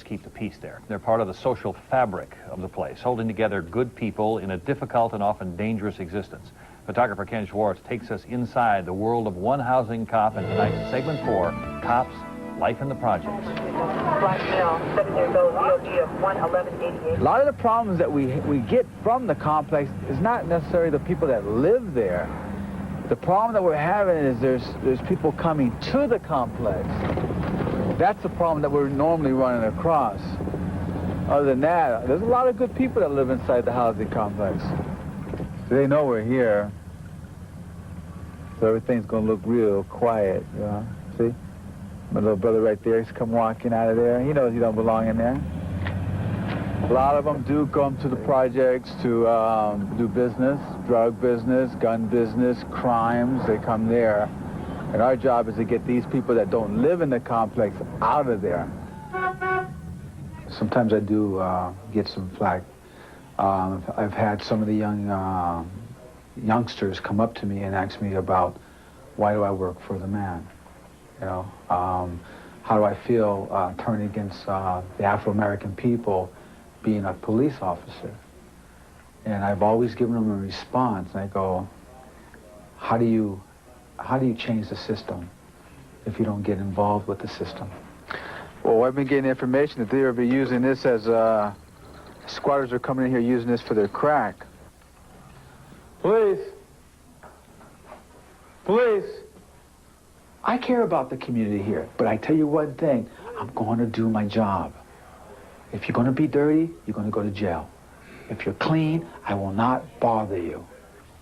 keep the peace there. They're part of the social fabric of the place, holding together good people in a difficult and often dangerous existence. Photographer Ken Schwartz takes us inside the world of one housing cop in tonight's segment 4, Cops, Life in the Projects. A lot of the problems that we get from the complex is not necessarily the people that live there. The problem that we're having is there's people coming to the complex. That's the problem that we're normally running across. Other than that, there's a lot of good people that live inside the housing complex. So they know we're here. So everything's going to look real quiet, you know. See? My little brother right there, he's come walking out of there. He knows he don't belong in there. A lot of them do come to the projects to do business, drug business, gun business, crimes. They come there. And our job is to get these people that don't live in the complex out of there. Sometimes I do get some flack. I've had some of the youngsters come up to me and ask me about why do I work for the man? You know, how do I feel turning against the Afro-American people being a police officer? And I've always given them a response. And I go, how do you change the system if you don't get involved with the system? Well, I've been getting information that they'll be using this as squatters are coming in here using this for their crack. Police! Police! I care about the community here, but I tell you one thing, I'm going to do my job. If you're going to be dirty, you're going to go to jail. If you're clean, I will not bother you.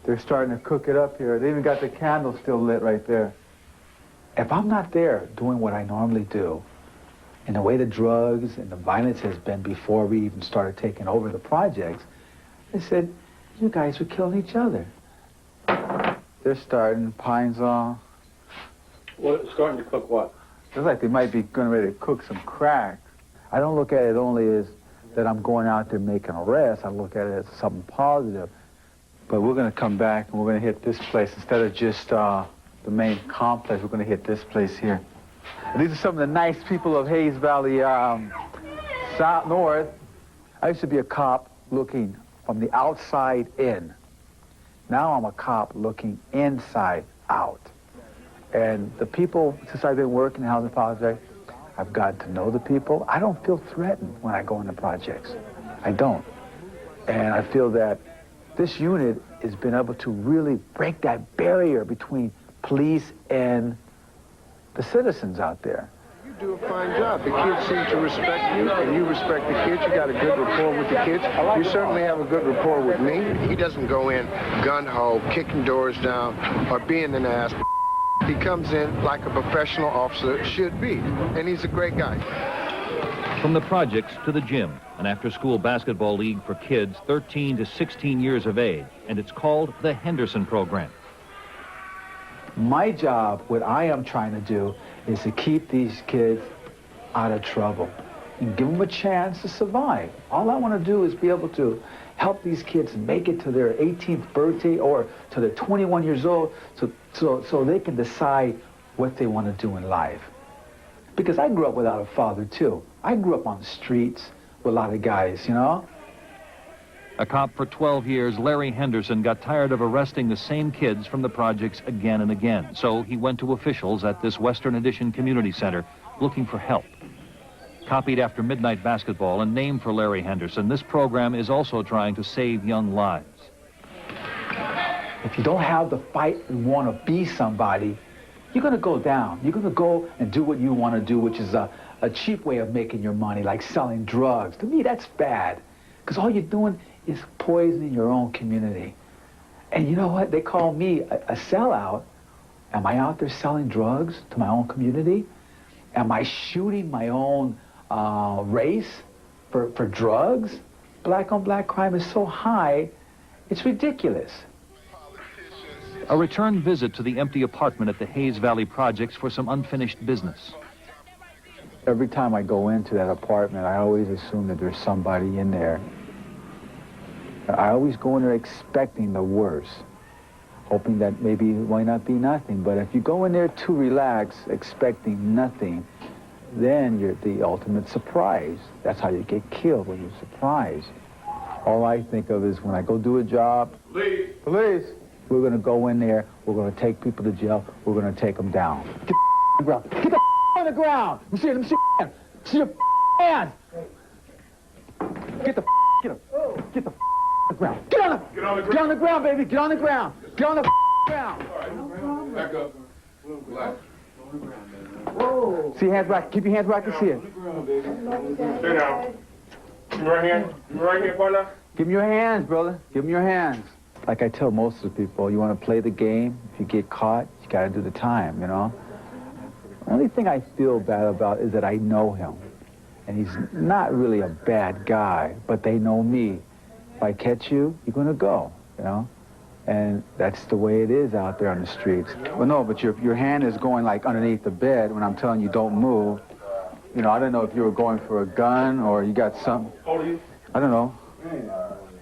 They're starting to cook it up here. They even got the candle still lit right there. If I'm not there doing what I normally do, and the way the drugs and the violence has been before we even started taking over the projects, they said, you guys are killing each other. They're starting Pines on. What, starting to cook what? It's like they might be going ready to cook some crack. I don't look at it only as that I'm going out there making arrests. I look at it as something positive. But we're going to come back and we're going to hit this place. Instead of just the main complex, we're going to hit this place here. And these are some of the nice people of Hayes Valley South North. I used to be a cop looking from the outside in. Now I'm a cop looking inside out. And the people, since I've been working in housing projects, I've gotten to know the people. I don't feel threatened when I go into projects. I don't. And I feel that this unit has been able to really break that barrier between police and the citizens out there. You do a fine job. The kids seem to respect you, and you respect the kids. You got a good rapport with the kids. You certainly have a good rapport with me. He doesn't go in gun-ho, kicking doors down, or being an ass. He comes in like a professional officer should be, and he's a great guy. From the projects to the gym, an after-school basketball league for kids 13 to 16 years of age, and it's called the Henderson Program. My job, what I am trying to do, is to keep these kids out of trouble and give them a chance to survive. All I want to do is be able to help these kids make it to their 18th birthday or to their 21 years old so they can decide what they want to do in life. Because I grew up without a father, too. I grew up on the streets with a lot of guys, you know? A cop for 12 years, Larry Henderson got tired of arresting the same kids from the projects again and again. So he went to officials at this Western Addition Community Center looking for help. Copied after midnight basketball and named for Larry Henderson, this program is also trying to save young lives. If you don't have the fight and want to be somebody, you're going to go down. You're going to go and do what you want to do, which is a cheap way of making your money, like selling drugs. To me, that's bad, because all you're doing is poisoning your own community. And you know what? They call me a sellout. Am I out there selling drugs to my own community? Am I shooting my own race for drugs? Black-on-black crime is so high, it's ridiculous. A return visit to the empty apartment at the Hayes Valley Projects for some unfinished business. Every time I go into that apartment, I always assume that there's somebody in there. I always go in there expecting the worst, hoping that maybe it might not be nothing. But if you go in there too relaxed, expecting nothing, then you're the ultimate surprise. That's how you get killed, when you're surprised. All I think of is when I go do a job, police, police, we're going to go in there, we're going to take people to jail, we're going to take them down. Get the on the ground. Get the on the ground. Let me see your hands. See your hands. Get the Get the on the ground. Get on the ground. Get on the ground, baby. Get on the ground. Get on the ground. All right, back up. Relax. Whoa. See your hands where keep your hands where I can see it. Stay down. You right here? You right here, partner? Give him your hands, brother. Give him your hands. Like I tell most of the people, you want to play the game. If you get caught, you got to do the time, you know? The only thing I feel bad about is that I know him. And he's not really a bad guy, but they know me. If I catch you, you're going to go, you know? And that's the way it is out there on the streets. Well, no, but your hand is going like underneath the bed when I'm telling you don't move. You know, I don't know if you were going for a gun or you got something. How old are you? I don't know.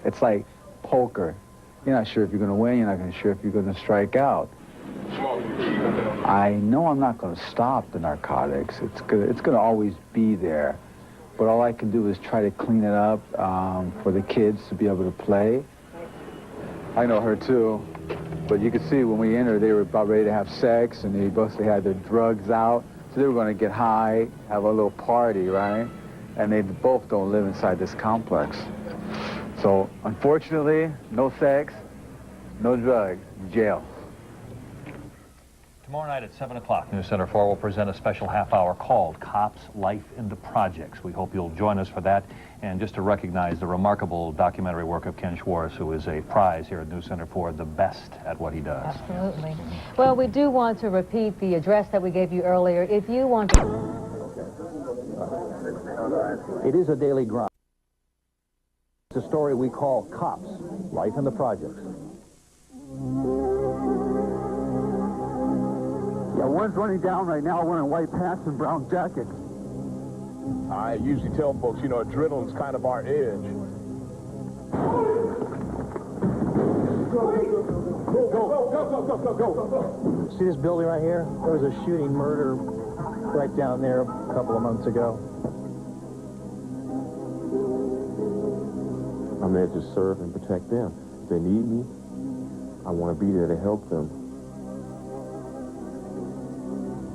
It's like poker. You're not sure if you're going to win. You're not sure if you're going to strike out. I know I'm not going to stop the narcotics. It's going to always be there. But all I can do is try to clean it up for the kids to be able to play. I know her too, but you could see when we entered, they were about ready to have sex, and they mostly had their drugs out, so they were going to get high, have a little party, right? And they both don't live inside this complex. So, unfortunately, no sex, no drugs, jail. Tomorrow night at 7 o'clock, News Center 4 will present a special half-hour called Cops, Life in the Projects. We hope you'll join us for that. And just to recognize the remarkable documentary work of Ken Schwartz, who is a prize here at News Center 4, the best at what he does. Absolutely. Well, we do want to repeat the address that we gave you earlier. If you want to... It is a daily grind. It's a story we call Cops, Life in the Projects. Yeah, one's running down right now, wearing white pants and brown jacket. I usually tell folks, you know, adrenaline's kind of our edge. Go. See this building right here? There was a shooting murder right down there a couple of months ago. I'm there to serve and protect them. If they need me, I want to be there to help them.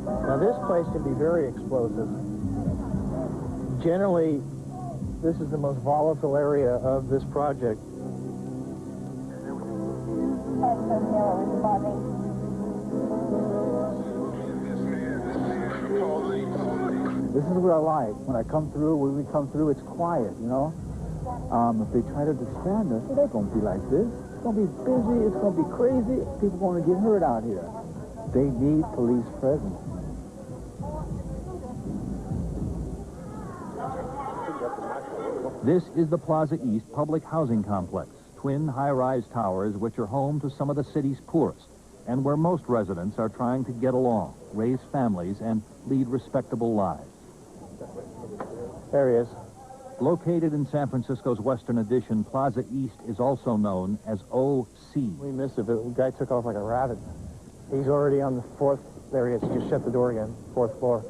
Now this place can be very explosive. Generally, this is the most volatile area of this project. This is what I like. When we come through, it's quiet, you know? If they try to disband us, it ain't going to be like this. It's going to be busy, it's going to be crazy. People are going to get hurt out here. They need police presence. This is the Plaza East public housing complex, twin high-rise towers which are home to some of the city's poorest, and where most residents are trying to get along, raise families, and lead respectable lives. There he is. Located in San Francisco's Western Addition, Plaza East is also known as OC. We missed it, but the guy took off like a rabbit. He's already on the fourth. There he is. He just shut the door again. Fourth floor.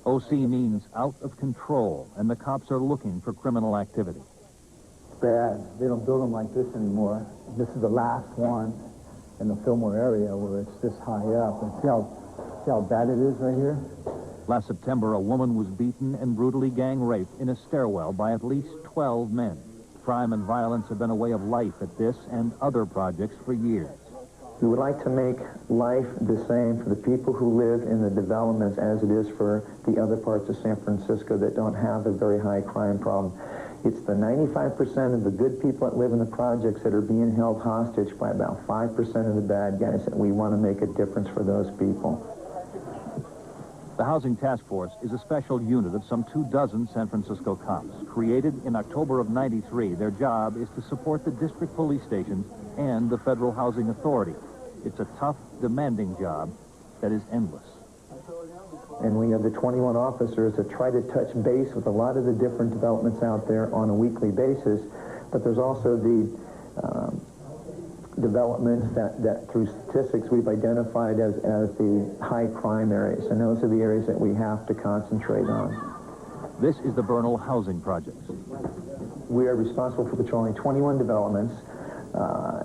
OC means out of control, and the cops are looking for criminal activity. Bad. They don't build them like this anymore. This is the last one in the Fillmore area where it's this high up. And see how bad it is right here? Last September, a woman was beaten and brutally gang raped in a stairwell by at least 12 men. Crime and violence have been a way of life at this and other projects for years. We would like to make life the same for the people who live in the developments as it is for the other parts of San Francisco that don't have a very high crime problem. It's the 95% of the good people that live in the projects that are being held hostage by about 5% of the bad guys, and we want to make a difference for those people. The Housing Task Force is a special unit of some 24 San Francisco cops. Created in October of '93, their job is to support the district police stations and the Federal Housing Authority. It's a tough, demanding job that is endless. And we have the 21 officers that try to touch base with a lot of the different developments out there on a weekly basis. But there's also the developments that through statistics we've identified as the high crime areas, and those are the areas that we have to concentrate on. This is the Bernal Housing Project. We are responsible for patrolling 21 developments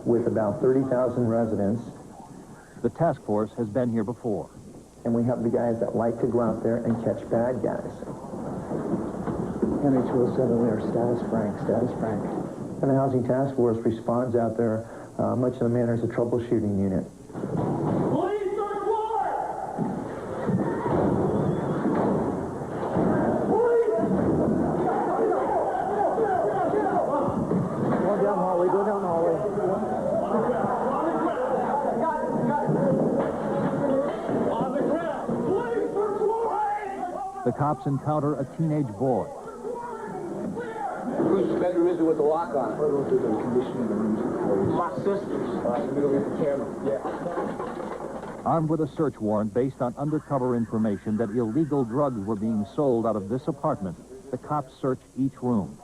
with about 30,000 residents. The task force has been here before. And we have the guys that like to go out there and catch bad guys. NH207 there, status Frank, status Frank. And the Housing Task Force responds out there much in the manner as a troubleshooting unit. Go down the hallway, go down the hallway. The cops encounter a teenage boy. Whose bedroom is it with the lock on it? My sister's. Yeah. Armed with a search warrant based on undercover information that illegal drugs were being sold out of this apartment, the cops search each room.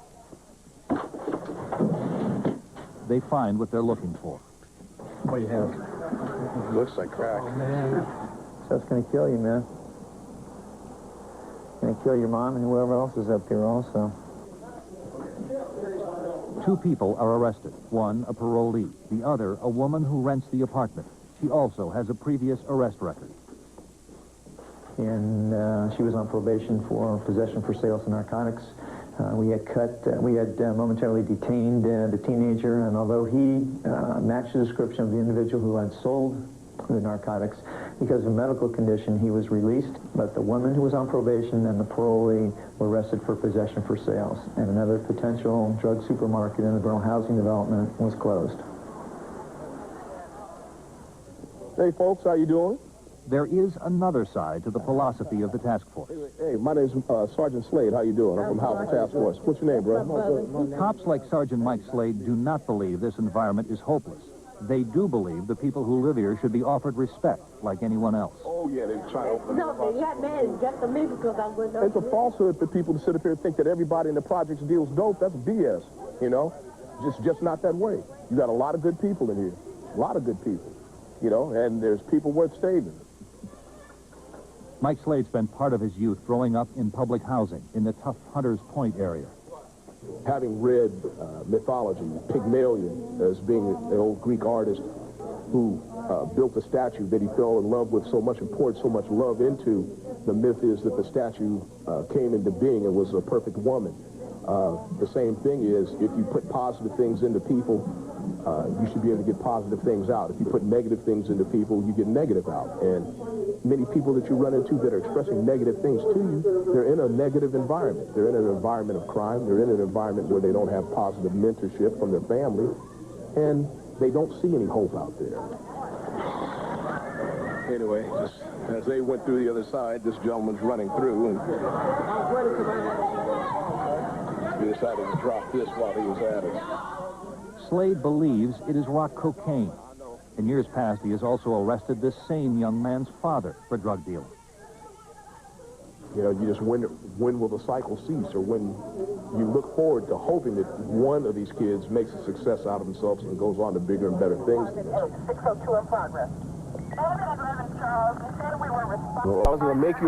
They find what they're looking for. What do you have? Looks like crack. Oh, man. That's going to kill you, man. Going to kill your mom and whoever else is up here also. 2 people are arrested. One, a parolee. The other, a woman who rents the apartment. She also has a previous arrest record. And she was on probation for possession for sales of narcotics. We had momentarily detained the teenager, and although he matched the description of the individual who had sold the narcotics, because of medical condition, he was released. But the woman who was on probation and the parolee were arrested for possession for sales. And another potential drug supermarket in the Bernal Housing Development was closed. Hey, folks, how you doing? There is another side to the philosophy of the task force. Hey, my name's Sergeant Slade. How you doing? I'm from Housing Task Force. What's your name, bro? Cops like Sergeant Mike Slade do not believe this environment is hopeless. They do believe the people who live here should be offered respect like anyone else. Oh, yeah, they try to open No, that man is just to me because I'm with them. It's a falsehood for people to sit up here and think that everybody in the projects deals dope. That's BS, you know? Just not that way. You got a lot of good people in here. A lot of good people, you know? And there's people worth saving. Mike Slade spent part of his youth growing up in public housing in the tough Hunters Point area. Having read mythology, Pygmalion as being an old Greek artist who built a statue that he fell in love with so much and poured so much love into, the myth is that the statue came into being and was a perfect woman. The same thing is, if you put positive things into people, you should be able to get positive things out. If you put negative things into people, you get negative out. And many people that you run into that are expressing negative things to you, they're in a negative environment. They're in an environment of crime. They're in an environment where they don't have positive mentorship from their family, and they don't see any hope out there. Anyway, just as they went through the other side, this gentleman's running through, and he decided to drop this while he was at it. Slade believes it is rock cocaine. In years past, he has also arrested this same young man's father for drug dealing. You know, you just when will the cycle cease, or when you look forward to hoping that one of these kids makes a success out of themselves and goes on to bigger and better things. 602 in progress. Well, I was going to make you a